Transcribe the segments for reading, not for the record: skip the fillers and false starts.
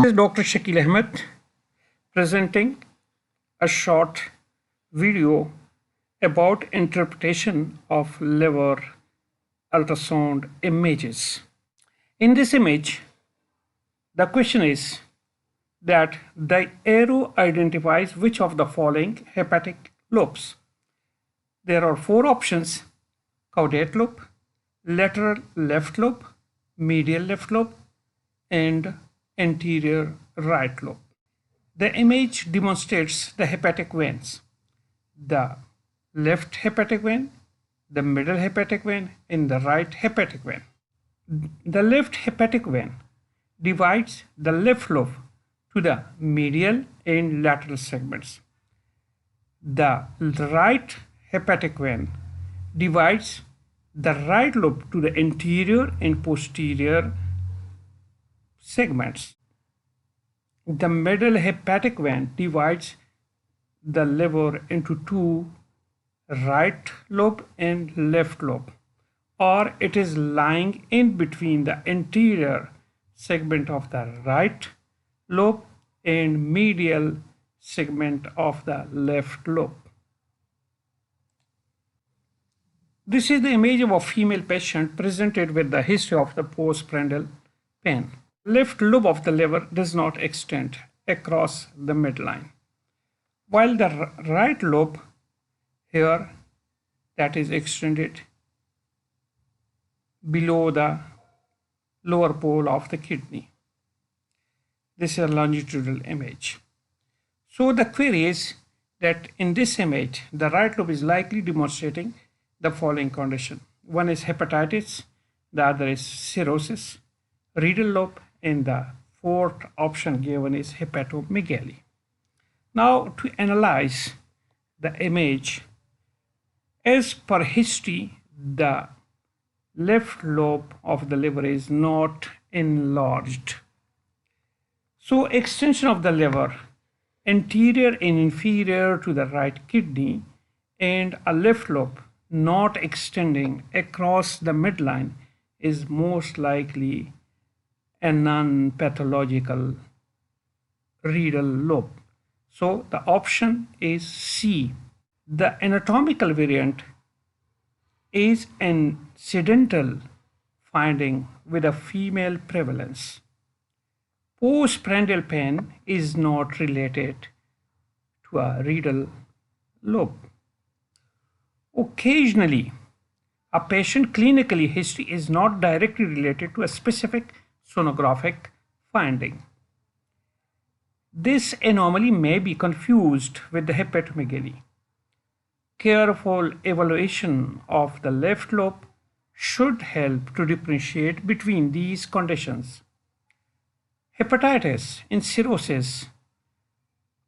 This is Dr. Shakil Ahmed presenting a short video about interpretation of liver ultrasound images. In this image, the question is that the arrow identifies which of the following hepatic lobes. There are four options: caudate lobe, lateral left lobe, medial left lobe, and anterior right lobe. The image demonstrates the hepatic veins: the left hepatic vein, the middle hepatic vein, and the right hepatic vein. The left hepatic vein divides the left lobe to the medial and lateral segments. The right hepatic vein divides the right lobe to the anterior and posterior segments. The middle hepatic vein divides the liver into two, right lobe and left lobe, or it is lying in between the anterior segment of the right lobe and medial segment of the left lobe. This is the image of a female patient presented with the history of the postprandial pain. Left lobe of the liver does not extend across the midline, while the right lobe here, that is extended below the lower pole of the kidney. This is a longitudinal image. So the query is that in this image, the right lobe is likely demonstrating the following condition. One is hepatitis, the other is cirrhosis, renal lobe, and the fourth option given is hepatomegaly. Now to analyze the image, as per history, the left lobe of the liver is not enlarged. So extension of the liver, anterior and inferior to the right kidney, and a left lobe not extending across the midline is most likely a non-pathological renal lobe. So the option is C. The anatomical variant is an incidental finding with a female prevalence. Postprandial pain is not related to a renal lobe. Occasionally, a patient clinically history is not directly related to a specific sonographic finding. This anomaly may be confused with the hepatomegaly. Careful evaluation of the left lobe should help to differentiate between these conditions. Hepatitis and cirrhosis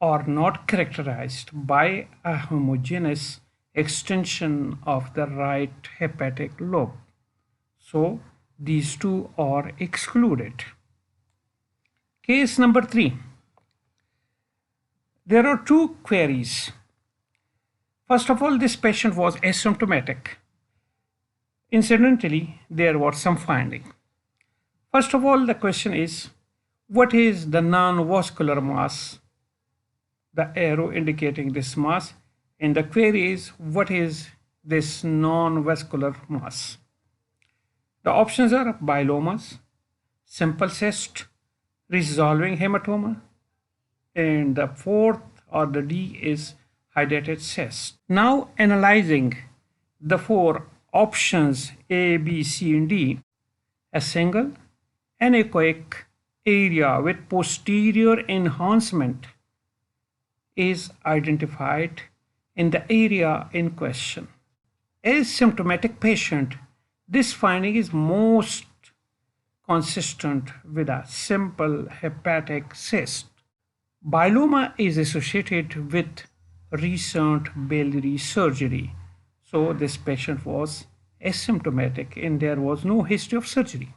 are not characterized by a homogeneous extension of the right hepatic lobe. So these two are excluded. Case number 3. There are two queries. First of all, this patient was asymptomatic. Incidentally, there was some finding. First of all, the question is, what is the non-vascular mass? The arrow indicating this mass. And the query is, what is this non-vascular mass? The options are biliomas, simple cyst, resolving hematoma, and the fourth, or the D, is hydatid cyst. Now analyzing the four options A, B, C, and D, a single anechoic area with posterior enhancement is identified in the area in question. As symptomatic patient, this finding is most consistent with a simple hepatic cyst. Bilioma is associated with recent biliary surgery. So this patient was asymptomatic and there was no history of surgery.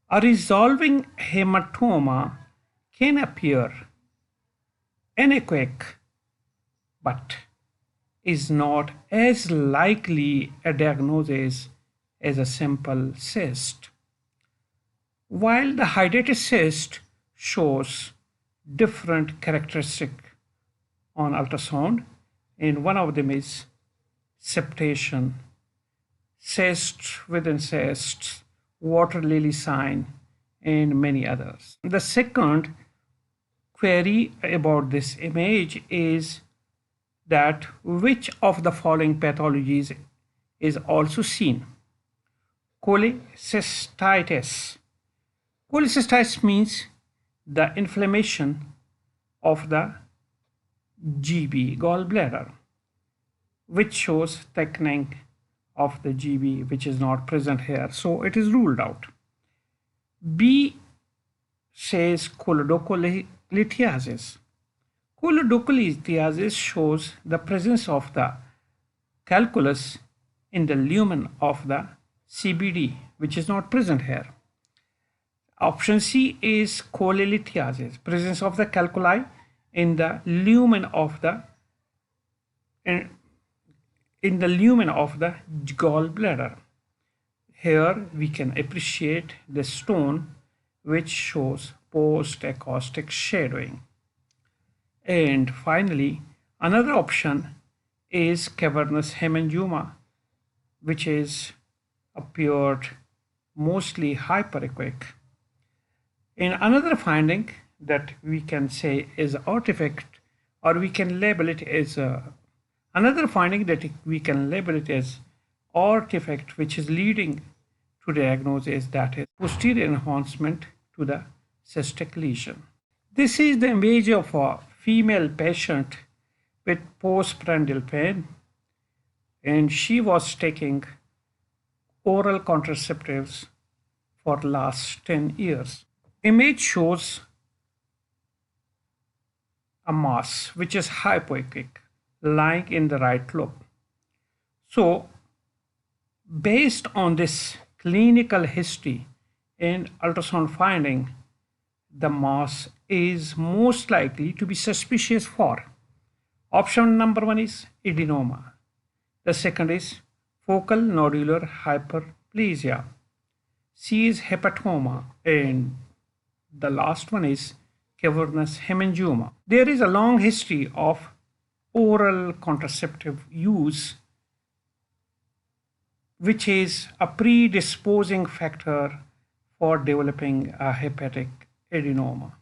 A resolving hematoma can appear anechoic, but is not as likely a diagnosis as a simple cyst. While the hydatid cyst shows different characteristics on ultrasound, and one of them is septation, cyst within cysts, water lily sign, and many others. The second query about this image is that which of the following pathologies is also seen? Cholecystitis. Cholecystitis means the inflammation of the GB, gallbladder, which shows thickening of the GB, which is not present here. So it is ruled out. B says choledocholithiasis. Choledocholithiasis shows the presence of the calculus in the lumen of the CBD, which is not present here. Option C is cholelithiasis, presence of the calculi in the lumen of the gallbladder. Here we can appreciate the stone which shows post-acoustic shadowing. And finally, another option is cavernous hemangioma, which is appeared mostly hyperechoic. And another finding that we can say is artifact, or we can label it as another finding that we can label it as artifact, which is leading to diagnosis, that is posterior enhancement to the cystic lesion. This is the image of a female patient with postprandial pain, and she was taking oral contraceptives for last 10 years. Image shows a mass which is hypoechoic lying in the right lobe. So based on this clinical history and ultrasound finding, the mass is most likely to be suspicious for option number 1 is adenoma. The second is focal nodular hyperplasia. C is hepatoma, and the last one is cavernous hemangioma. There is a long history of oral contraceptive use, which is a predisposing factor for developing a hepatic adenoma.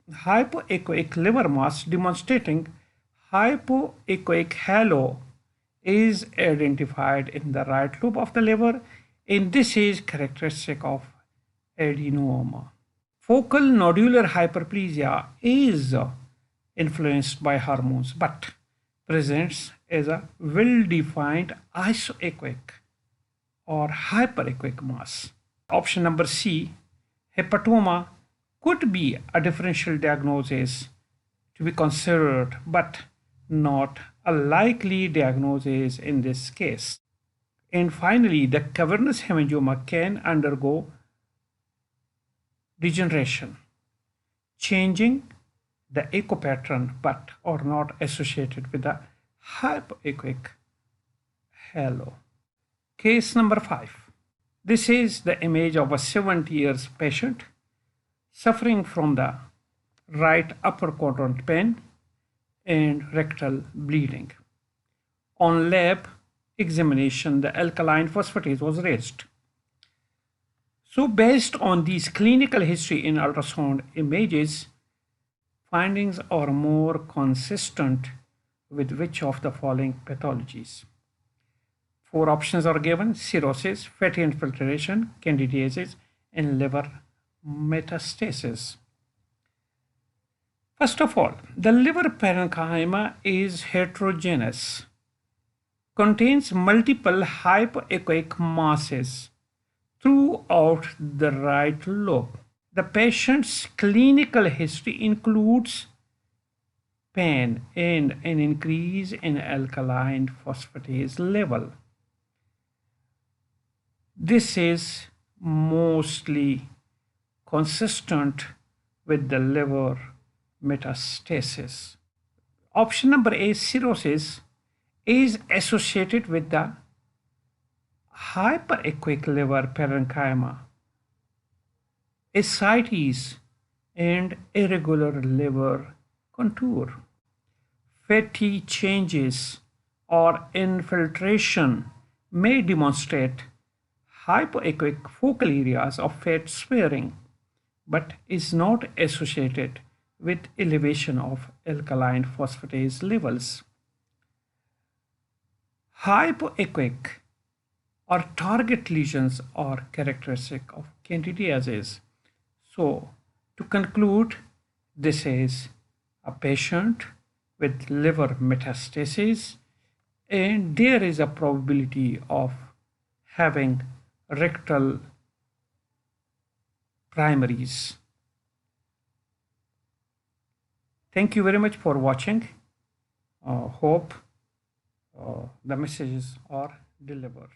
Hypoechoic liver mass demonstrating hypoechoic halo is identified in the right lobe of the liver, and this is characteristic of adenoma. Focal nodular hyperplasia is influenced by hormones but presents as a well-defined isoechoic or hyperechoic mass. Option number C, hepatoma, could be a differential diagnosis to be considered, but not a likely diagnosis in this case. And finally, the cavernous hemangioma can undergo degeneration, changing the echo pattern, but are not associated with the hypoechoic halo. Case number 5. This is the image of a 70 years patient suffering from the right upper quadrant pain and rectal bleeding. On lab examination, the alkaline phosphatase was raised. So based on these clinical history in ultrasound images, findings are more consistent with which of the following pathologies? 4 options are given: cirrhosis, fatty infiltration, candidiasis, and liver metastasis. First of all, the liver parenchyma is heterogeneous, contains multiple hypoechoic masses throughout the right lobe. The patient's clinical history includes pain and an increase in alkaline phosphatase level. This is mostly consistent with the liver metastasis. Option number A, cirrhosis, is associated with the hyperechoic liver parenchyma. Ascites and irregular liver contour. Fatty changes or infiltration may demonstrate hypoechoic focal areas of fat sparing, but is not associated with elevation of alkaline phosphatase levels. Hypoechoic or target lesions are characteristic of candidiasis. So, to conclude, this is a patient with liver metastasis, and there is a probability of having rectal primaries. Thank you very much for watching. Hope the messages are delivered.